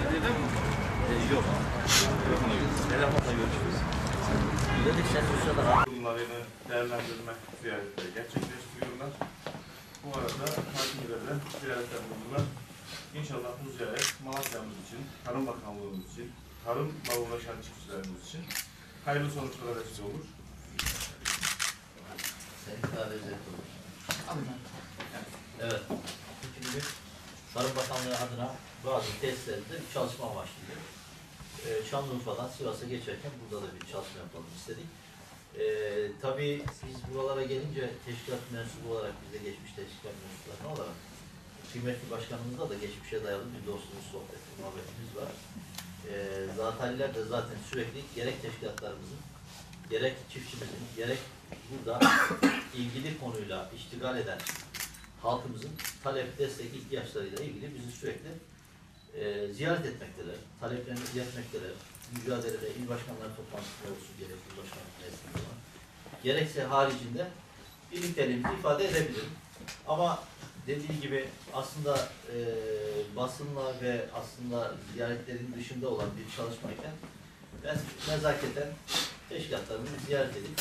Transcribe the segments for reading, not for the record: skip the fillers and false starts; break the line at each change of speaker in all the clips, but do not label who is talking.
Dedim yok. Telefonla görüşürüz. Dedik sen bu sırada
durumlarını değerlendirme ziyaretleri gerçekleştiriyorlar. Bu arada hakimlere ziyaretler bulundular. İnşallah bu ziyaret Malatya'mız için, Tarım Bakanlığımız için, tarımla uğraşan çiftçilerimiz için hayırlı sonuçlara vesile olur.
Evet. Şimdi Tarım Bakanlığı adına bazı tesislerinde bir çalışma başlıyor. Şanlıurfa'dan Sivas'a geçerken burada da bir çalışma yapalım istedik. Tabii biz buralara gelince teşkilat mensubu olarak, biz de geçmiş teşkilat mensuplarına olarak kıymetli başkanımızla da geçmişe dayalı bir dostluğumuz, sohbeti, muhabbetimiz var. Zataliler de zaten sürekli gerek teşkilatlarımızın, gerek çiftçimizin, gerek burada ilgili konuyla iştigal eden halkımızın talep, destek, ihtiyaçlarıyla ilgili bizi sürekli ziyaret etmekteler, taleplerini iletmekteler, mücadelede il başkanları toplantısında olsun, gerek il başkanlığı nezdinde olan, gerekse haricinde birlikteliğimizi ifade edebilirim. Ama dediği gibi aslında basınla ve aslında ziyaretlerin dışında olan bir çalışmayken ben nezaketen teşkilatlarımızı ziyaret edip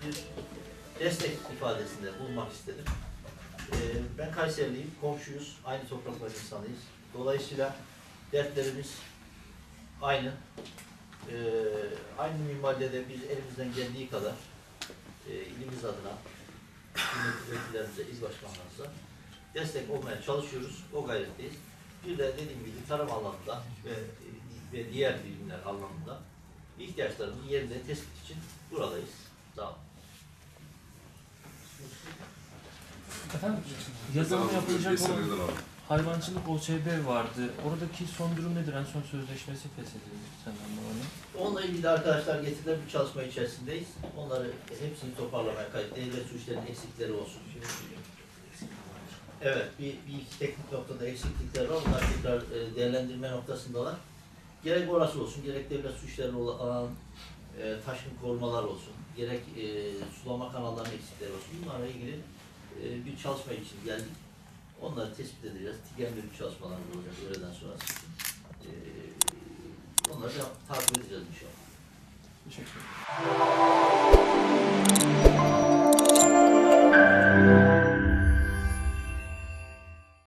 bir destek ifadesinde bulunmak istedim. Ben Kayseriliyim, komşuyuz, aynı topraklar insanıyız. Dolayısıyla dertlerimiz aynı. Aynı minvalde de biz elimizden geldiği kadar ilimiz adına kıymetli vekillerimize, il başkanlarımıza destek olmaya çalışıyoruz. O gayretteyiz. Bir de dediğim gibi tarım alanında ve diğer bilimler anlamında ihtiyaçlarımızı yerinde tespit için buradayız. Sağ olun.
Efendim, yazılımı yapılacak olan hayvancılık OÇB vardı. Oradaki son durum nedir? En son sözleşmesi feshedildi. Senden bana.
Onunla ilgili de arkadaşlar getirilen bir çalışma içerisindeyiz. Onları hepsini toparlamaya kayıt. Devlet suçlarının eksikleri olsun. Evet, bir iki teknik noktada eksiklikler var. Onlar tekrar değerlendirme noktasındalar. Gerek orası olsun, gerek devlet suçlarına olan taşkın korumalar olsun, gerek sulama kanallarının eksikleri olsun. Bunlarla ilgili bir çalışma için geldik. Onları tespit edeceğiz. TİGEM'li çalışmalarımız olacak öğleden sonrası için. Onları da takip edeceğiz inşallah.
Teşekkür ederim.